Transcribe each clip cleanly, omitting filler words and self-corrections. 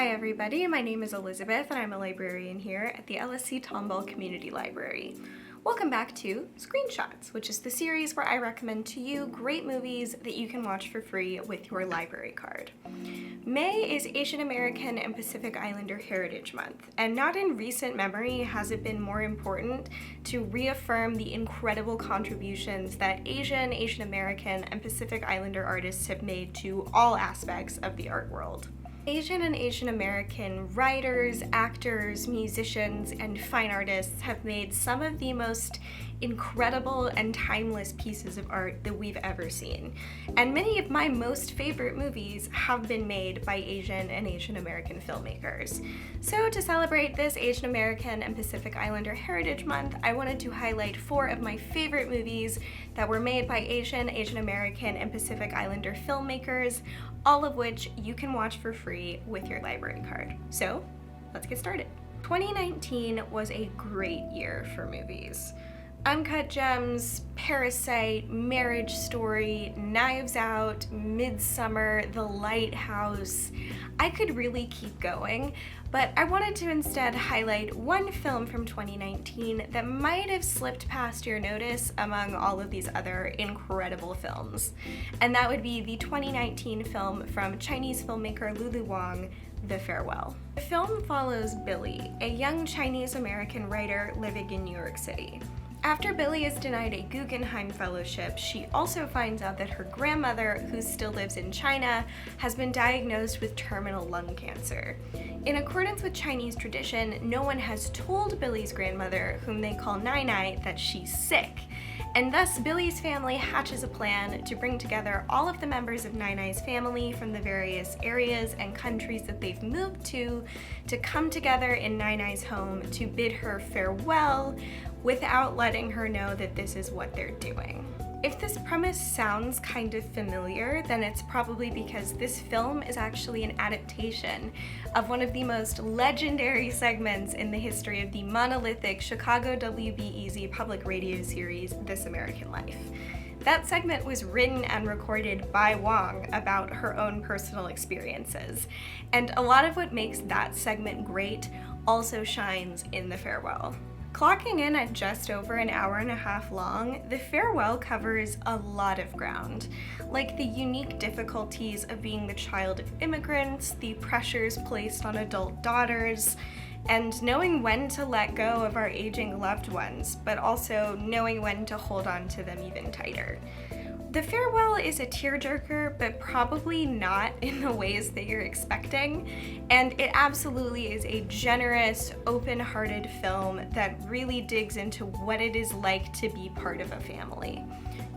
Hi everybody, my name is Elizabeth and I'm a librarian here at the LSC Tomball Community Library. Welcome back to Screenshots, which is the series where I recommend to you great movies that you can watch for free with your library card. May is Asian American and Pacific Islander Heritage Month, and not in recent memory has it been more important to reaffirm the incredible contributions that Asian American, and Pacific Islander artists have made to all aspects of the art world. Asian and Asian American writers, actors, musicians, and fine artists have made some of the most incredible and timeless pieces of art that we've ever seen. And many of my most favorite movies have been made by Asian and Asian American filmmakers. So to celebrate this Asian American and Pacific Islander Heritage Month, I wanted to highlight 4 of my favorite movies that were made by Asian American, and Pacific Islander filmmakers, all of which you can watch for free with your library card. So let's get started. 2019 was a great year for movies. Uncut Gems, Parasite, Marriage Story, Knives Out, Midsummer, The Lighthouse. I could really keep going, but I wanted to instead highlight one film from 2019 that might have slipped past your notice among all of these other incredible films. And that would be the 2019 film from Chinese filmmaker Lulu Wang, The Farewell. The film follows Billy, a young Chinese American writer living in New York City. After Billy is denied a Guggenheim Fellowship, she also finds out that her grandmother, who still lives in China, has been diagnosed with terminal lung cancer. In accordance with Chinese tradition, no one has told Billy's grandmother, whom they call Nai Nai, that she's sick. And thus, Billy's family hatches a plan to bring together all of the members of Nai Nai's family from the various areas and countries that they've moved to come together in Nai Nai's home to bid her farewell without letting her know that this is what they're doing. If this premise sounds kind of familiar, then it's probably because this film is actually an adaptation of one of the most legendary segments in the history of the monolithic Chicago WBEZ public radio series, This American Life. That segment was written and recorded by Wang about her own personal experiences, and a lot of what makes that segment great also shines in The Farewell. Clocking in at just over an hour and a half long, The Farewell covers a lot of ground, like the unique difficulties of being the child of immigrants, the pressures placed on adult daughters, and knowing when to let go of our aging loved ones, but also knowing when to hold on to them even tighter. The Farewell is a tearjerker, but probably not in the ways that you're expecting, and it absolutely is a generous, open-hearted film that really digs into what it is like to be part of a family.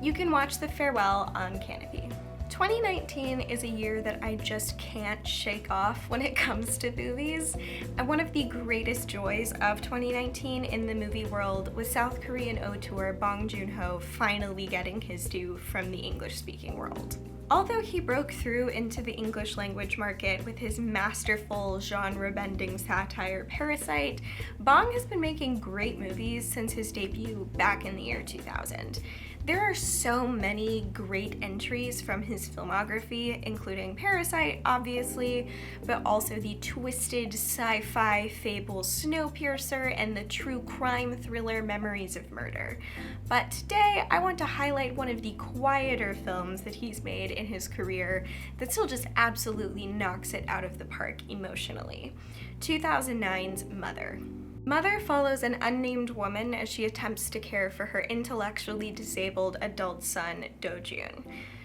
You can watch The Farewell on Kanopy. 2019 is a year that I just can't shake off when it comes to movies, and one of the greatest joys of 2019 in the movie world was South Korean auteur Bong Joon-ho finally getting his due from the English-speaking world. Although he broke through into the English language market with his masterful, genre-bending satire Parasite, Bong has been making great movies since his debut back in the year 2000. There are so many great entries from his filmography, including Parasite, obviously, but also the twisted sci-fi fable Snowpiercer and the true crime thriller Memories of Murder. But today, I want to highlight one of the quieter films that he's made in his career that still just absolutely knocks it out of the park emotionally. 2009's Mother. Mother follows an unnamed woman as she attempts to care for her intellectually disabled adult son, Do-Jun.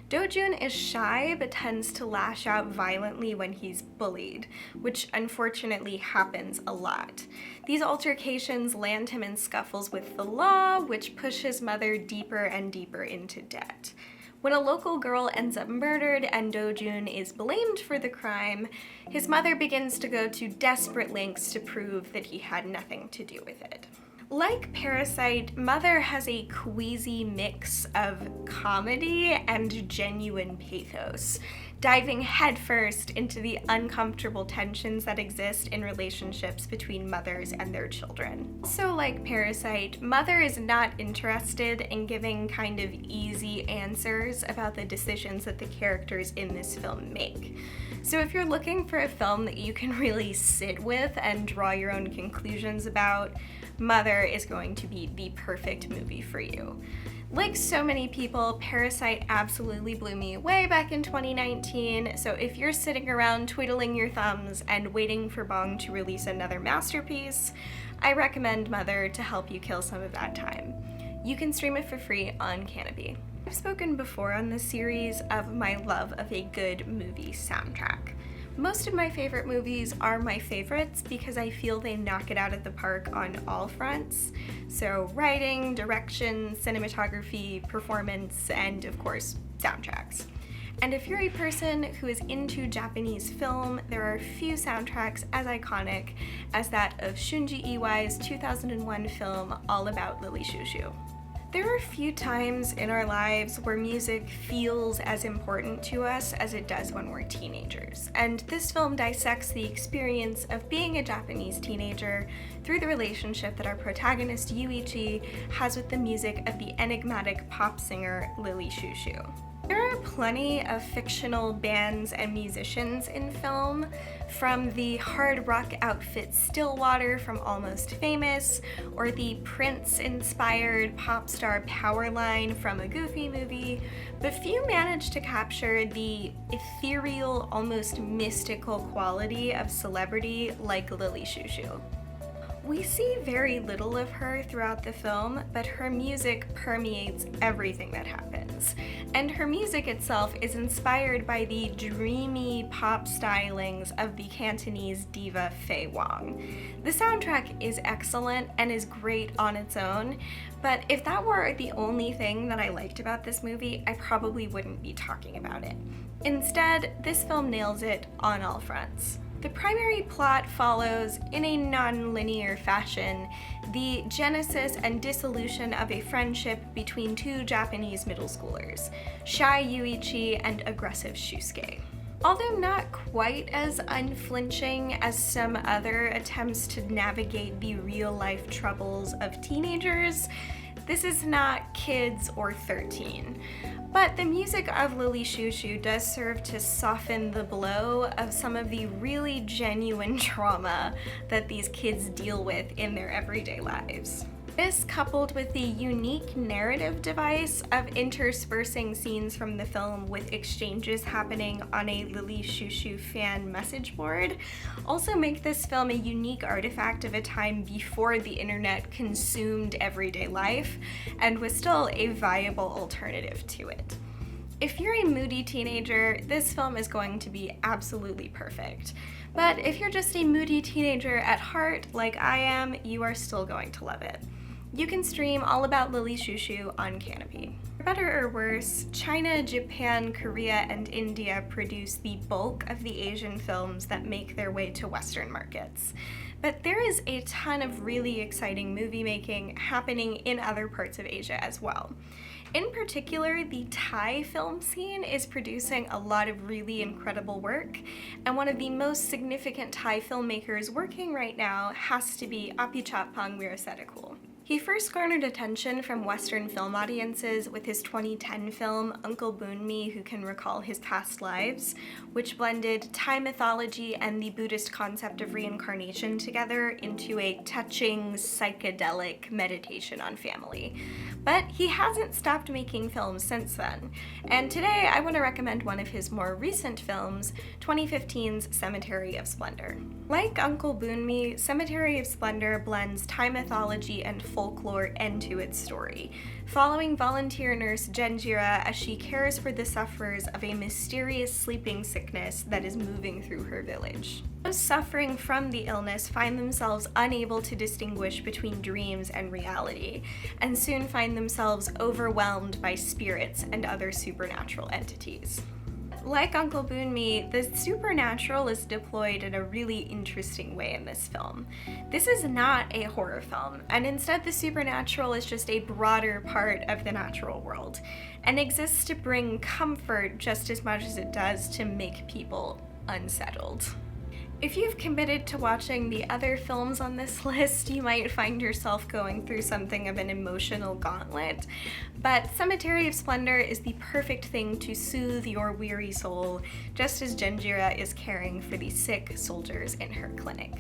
Do-Jun is shy but tends to lash out violently when he's bullied, which unfortunately happens a lot. These altercations land him in scuffles with the law, which pushes Mother deeper and deeper into debt. When a local girl ends up murdered and Do-Jun is blamed for the crime, his mother begins to go to desperate lengths to prove that he had nothing to do with it. Like Parasite, Mother has a queasy mix of comedy and genuine pathos, diving headfirst into the uncomfortable tensions that exist in relationships between mothers and their children. So like Parasite, Mother is not interested in giving kind of easy answers about the decisions that the characters in this film make. So if you're looking for a film that you can really sit with and draw your own conclusions about, Mother is going to be the perfect movie for you. Like so many people, Parasite absolutely blew me away back in 2019, so if you're sitting around twiddling your thumbs and waiting for Bong to release another masterpiece, I recommend Mother to help you kill some of that time. You can stream it for free on Kanopy. I've spoken before on this series of my love of a good movie soundtrack. Most of my favorite movies are my favorites because I feel they knock it out of the park on all fronts. So writing, direction, cinematography, performance, and of course, soundtracks. And if you're a person who is into Japanese film, there are few soundtracks as iconic as that of Shunji Iwai's 2001 film All About Lily Chou-Chou. There are few times in our lives where music feels as important to us as it does when we're teenagers, and this film dissects the experience of being a Japanese teenager through the relationship that our protagonist Yuichi has with the music of the enigmatic pop singer Lily Chou-Chou. There are plenty of fictional bands and musicians in film, from the hard rock outfit Stillwater from Almost Famous, or the Prince-inspired pop star Powerline from a Goofy movie, but few manage to capture the ethereal, almost mystical quality of celebrity like Lily Chou-Chou. We see very little of her throughout the film, but her music permeates everything that happens. And her music itself is inspired by the dreamy pop stylings of the Cantonese diva Faye Wong. The soundtrack is excellent and is great on its own, but if that were the only thing that I liked about this movie, I probably wouldn't be talking about it. Instead, this film nails it on all fronts. The primary plot follows, in a non-linear fashion, the genesis and dissolution of a friendship between two Japanese middle schoolers, shy Yuichi and aggressive Shusuke. Although not quite as unflinching as some other attempts to navigate the real-life troubles of teenagers, this is not Kids or 13. But the music of Lily Chou-Chou does serve to soften the blow of some of the really genuine trauma that these kids deal with in their everyday lives. This, coupled with the unique narrative device of interspersing scenes from the film with exchanges happening on a Lily Chou-Chou fan message board, also make this film a unique artifact of a time before the internet consumed everyday life and was still a viable alternative to it. If you're a moody teenager, this film is going to be absolutely perfect. But if you're just a moody teenager at heart, like I am, you are still going to love it. You can stream All About Lily Chou-Chou on Kanopy. For better or worse, China, Japan, Korea, and India produce the bulk of the Asian films that make their way to Western markets. But there is a ton of really exciting movie making happening in other parts of Asia as well. In particular, the Thai film scene is producing a lot of really incredible work, and one of the most significant Thai filmmakers working right now has to be Apichatpong Weerasethakul. He first garnered attention from Western film audiences with his 2010 film Uncle Boonmi Who Can Recall His Past Lives, which blended Thai mythology and the Buddhist concept of reincarnation together into a touching, psychedelic meditation on family. But he hasn't stopped making films since then, and today I want to recommend one of his more recent films, 2015's Cemetery of Splendor. Like Uncle Boonmi, Cemetery of Splendor blends Thai mythology and folklore into its story, following volunteer nurse Genjira as she cares for the sufferers of a mysterious sleeping sickness that is moving through her village. Those suffering from the illness find themselves unable to distinguish between dreams and reality, and soon find themselves overwhelmed by spirits and other supernatural entities. Like Uncle Boonmee, the supernatural is deployed in a really interesting way in this film. This is not a horror film, and instead the supernatural is just a broader part of the natural world, and exists to bring comfort just as much as it does to make people unsettled. If you've committed to watching the other films on this list, you might find yourself going through something of an emotional gauntlet, but Cemetery of Splendor is the perfect thing to soothe your weary soul, just as Genjira is caring for the sick soldiers in her clinic.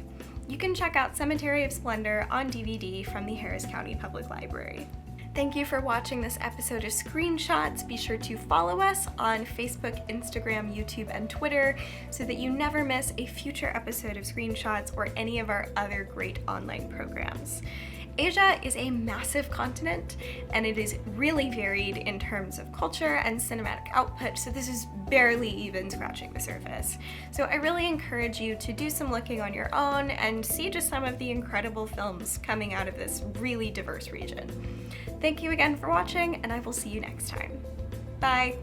You can check out Cemetery of Splendor on DVD from the Harris County Public Library. Thank you for watching this episode of Screenshots. Be sure to follow us on Facebook, Instagram, YouTube, and Twitter so that you never miss a future episode of Screenshots or any of our other great online programs. Asia is a massive continent, and it is really varied in terms of culture and cinematic output, so this is barely even scratching the surface. So I really encourage you to do some looking on your own and see just some of the incredible films coming out of this really diverse region. Thank you again for watching, and I will see you next time. Bye!